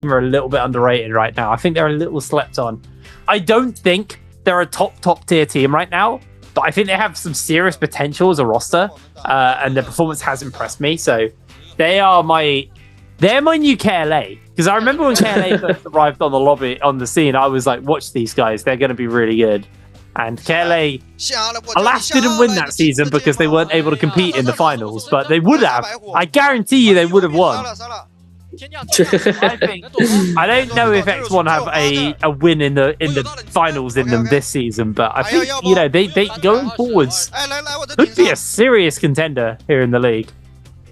are a little bit underrated right now. I think they're a little slept on. I don't think they're a top tier team right now, but I think they have some serious potential as a roster, and their performance has impressed me. So they're my new KLA. Because I remember when KLA first arrived on the scene, I was like, watch these guys, they're going to be really good. And KLA, alas, didn't win that season because they weren't able to compete in the finals, but they would have. I guarantee you they would have won. I don't know if X1 have a win in the finals in them this season, but I think, you know, they going forwards could be a serious contender here in the league.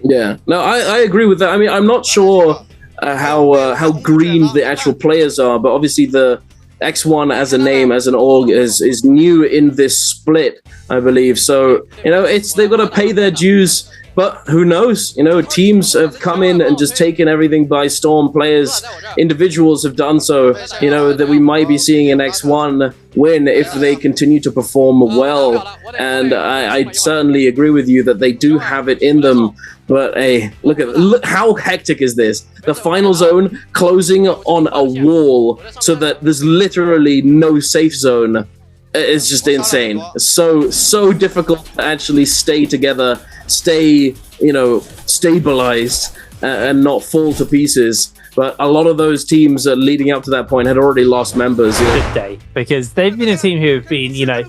Yeah, no, I agree with that. I mean, I'm not sure how green the actual players are, but obviously the X1 as a name, as an org, is new in this split, I believe. So, you know, they've got to pay their dues. But who knows? You know, teams have come in and just taken everything by storm. Players, individuals have done so. You know, that we might be seeing an X1 win if they continue to perform well. And I certainly agree with you that they do have it in them. But hey, look how hectic is this? The final zone closing on a wall so that there's literally no safe zone. It's just insane. So difficult to actually stay together, stay, you know, stabilized and not fall to pieces. But a lot of those teams leading up to that point had already lost members. Good day, because they've been a team who have been, you know,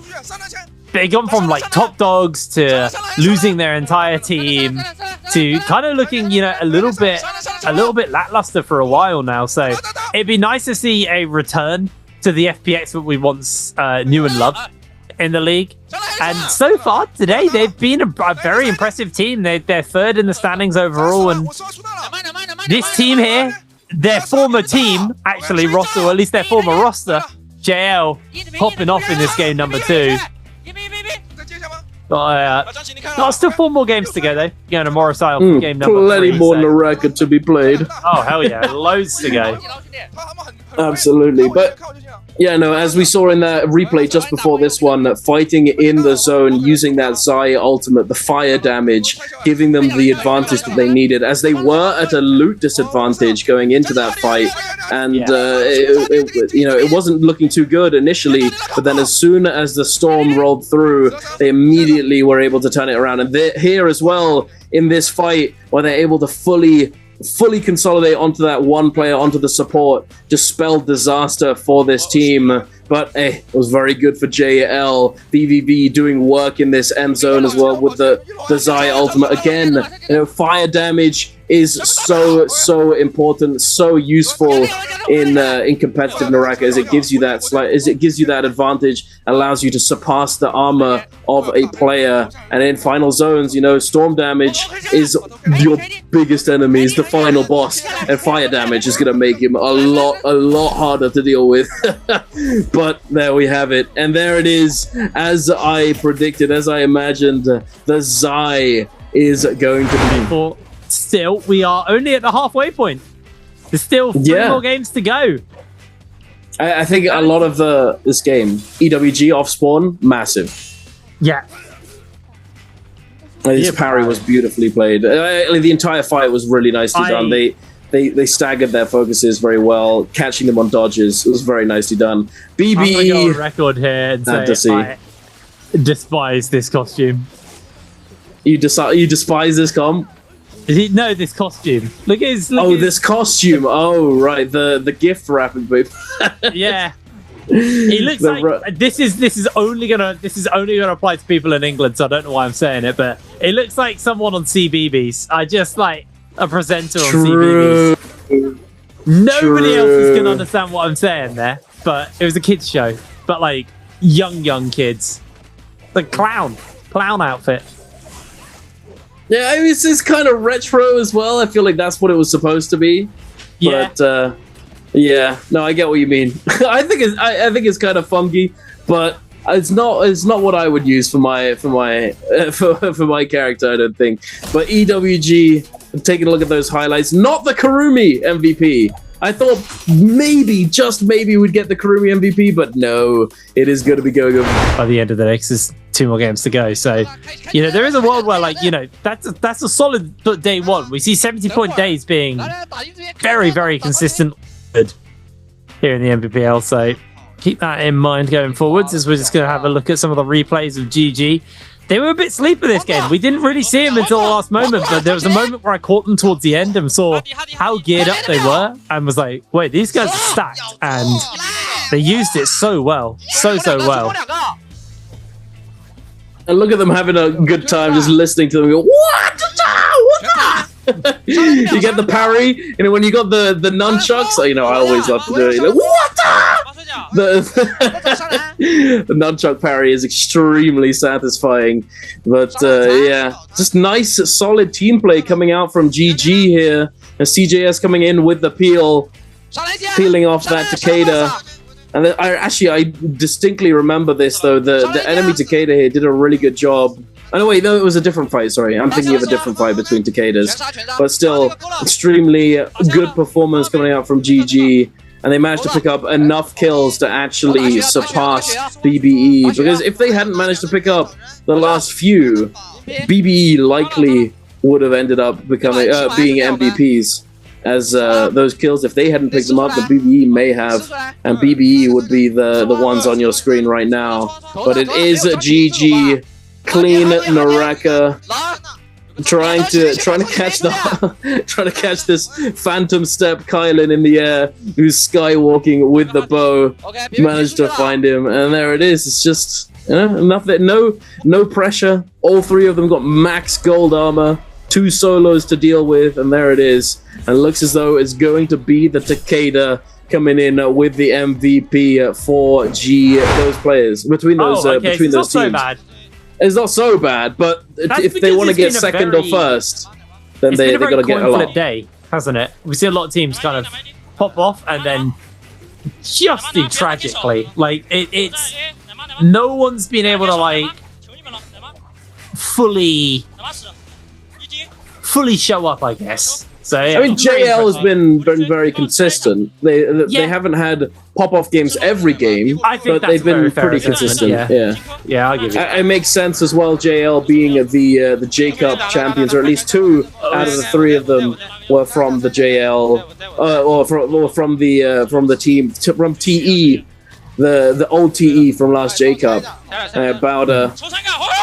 they've gone from like top dogs to losing their entire team to kind of looking, you know, a little bit lackluster for a while now. So it'd be nice to see a return to the FPX that we once knew and loved in the league. And so far today, they've been a very impressive team. They're third in the standings overall. And this team here, their former team, actually, roster, or at least their former roster, JL, popping off in this game number 2. But still 4 more games to go, though. Going to Morris Isle for game number 3. Plenty more Naraka to be played. Oh, hell yeah. Loads to go. Absolutely. But yeah, no, as we saw in that replay just before this one, fighting in the zone, using that Zai ultimate, the fire damage, giving them the advantage that they needed, as they were at a loot disadvantage going into that fight. And, it wasn't looking too good initially, but then as soon as the storm rolled through, they immediately were able to turn it around. And they're here as well in this fight, where they're able to fully consolidate onto that one player, onto the support, dispel disaster for this team. But it was very good for JL. BVB doing work in this M zone as well with the Zai ultimate. Again, you know, fire damage is so important, so useful in competitive Naraka, as it gives you that advantage, allows you to surpass the armor of a player. And in final zones, you know, storm damage is your biggest enemy, is the final boss, and fire damage is going to make him a lot harder to deal with. But there we have it, and there it is, as I predicted, as I imagined. The Zai is going to be. Still, we are only at the halfway point. There's still 3 more games to go. I think a lot of this game, EWG off spawn, massive. Yeah. This parry was beautifully played. The entire fight was really nicely done. They staggered their focuses very well, catching them on dodges. It was very nicely done. BB. I'm going to go on record here and say I despise this costume. You despise this comp? No, this costume. Look at his. This costume. Oh, right. The gift wrapping booth. Yeah. He looks like this is only gonna apply to people in England, so I don't know why I'm saying it, but it looks like someone on CBBS. I just like a presenter on CBBS. Nobody else is gonna understand what I'm saying there, but it was a kids show. But like young kids. The clown outfit. Yeah, I mean, it's kind of retro as well. I feel like that's what it was supposed to be. Yeah. But yeah, no, I get what you mean. I think it's kind of funky, but it's not what I would use for my character, I don't think. But EWG, taking a look at those highlights, not the Kurumi MVP. I thought just maybe we'd get the Kurumi MVP, but no, it is going to be going over. By the end of the next, there's 2 more games to go. So, you know, there is a world where, like, you know, that's a solid day 1. We see 70-point days being very, very consistent good here in the NBPL. So keep that in mind going forwards as we're just going to have a look at some of the replays of GG. They were a bit sleepy this game. We didn't really see them until the last moment, but there was a moment where I caught them towards the end and saw how geared up they were and was like, wait, these guys are stacked. And they used it so well. So well. And look at them having a good time just listening to them go, what? You get the parry, and when you got the nunchucks, you know, I always love to do it. You're like, what? The nunchuck parry is extremely satisfying. But yeah, just nice, solid team play coming out from GG here. And CJS coming in with the peel, peeling off that Takeda. And then I distinctly remember this though. The enemy Takeda here did a really good job. Oh no, wait, no, it was a different fight. Sorry, I'm thinking of a different fight between Takedas. But still, extremely good performance coming out from GG. And they managed to pick up enough kills to actually surpass BBE. Because if they hadn't managed to pick up the last few, BBE likely would have ended up becoming being MVPs. As those kills, if they hadn't picked them up, the BBE may have, and BBE would be the ones on your screen right now. But it is GG, clean Naraka, trying to catch this phantom step Kylan in the air, who's skywalking with the bow. Managed to find him, and there it is. It's just enough that no pressure. All three of them got max gold armor. 2 solos to deal with, and there it is. And looks as though it's going to be the Takeda coming in with the MVP for those players. Between those between those teams. So bad. It's not so bad, but if they want to get second or first, then they got to get a lot. Day, hasn't it? We see a lot of teams kind of pop off and then just do tragically. Like it's no one's been able to like fully show up, I guess. So yeah, I mean, JL has been very consistent. They haven't had pop-off games every game, but they've been pretty consistent. Yeah, I'll give you that. It makes sense as well. JL being the J Cup champions, or at least 2 out of the 3 of them were from the JL, or from the team from TE, the old TE from last J Cup. Bowder.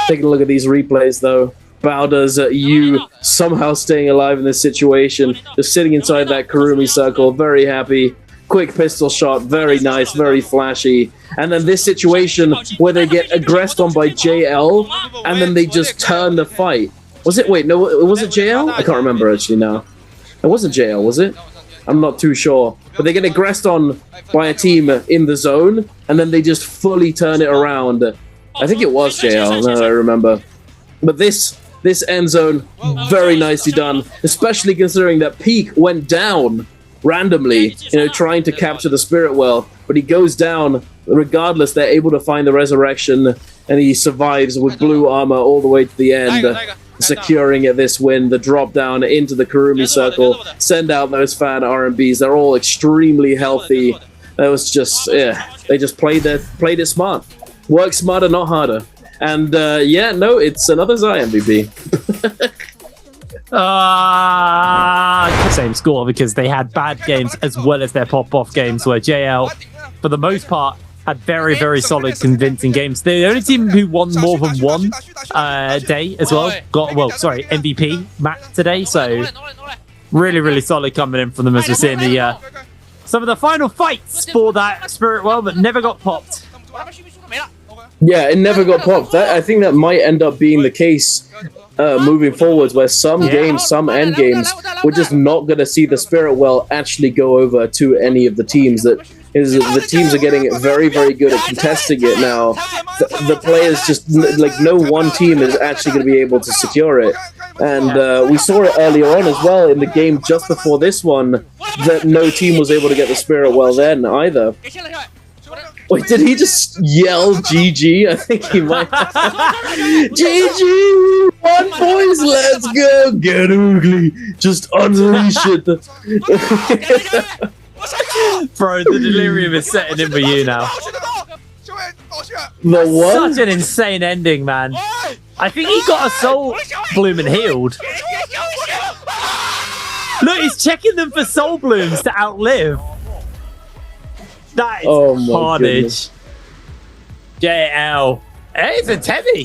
Taking a look at these replays though. Bowder's you somehow staying alive in this situation, just sitting inside that Kurumi circle, very happy. Quick pistol shot, very nice, very flashy. And then this situation where they get aggressed on by JL, and then they just turn the fight. Was it? Wait, no, was it JL? I can't remember actually now. It wasn't JL, was it? I'm not too sure. But they get aggressed on by a team in the zone, and then they just fully turn it around. I think it was JL, now that I remember. But this end zone, very nicely done, especially considering that Peak went down randomly, trying to capture the Spirit Well, but he goes down. Regardless, they're able to find the resurrection, and he survives with blue armor all the way to the end, securing this win, the drop down into the Kurumi circle, send out those fan R&Bs. They're all extremely healthy. That was just, they just played it smart. Work smarter, not harder. And it's another Zai MVP. Same score, because they had bad games as well as their pop-off games, where JL, for the most part, had very, very solid, convincing games. They're the only team who won more than one day as well. MVP map today. So really, really solid coming in from them as we're seeing some of the final fights for that Spirit Well, but never got popped. Yeah, it never got popped. I think that might end up being the case moving forwards, where some games, some end games, we're just not going to see the Spirit Well actually go over to any of the teams. The teams are getting very, very good at contesting it now. The players just, no one team is actually going to be able to secure it. And we saw it earlier on as well in the game just before this one, that no team was able to get the Spirit Well then either. Wait, did he just yell GG? I think he might. GG! One boys, let's go! Get ugly! Just unleash it! Bro, the delirium is setting in for you now. The what? Such an insane ending, man. I think he got a soul bloom and healed. Look, he's checking them for soul blooms to outlive. That is Oh my carnage. goodness. JL. It's a Tebby.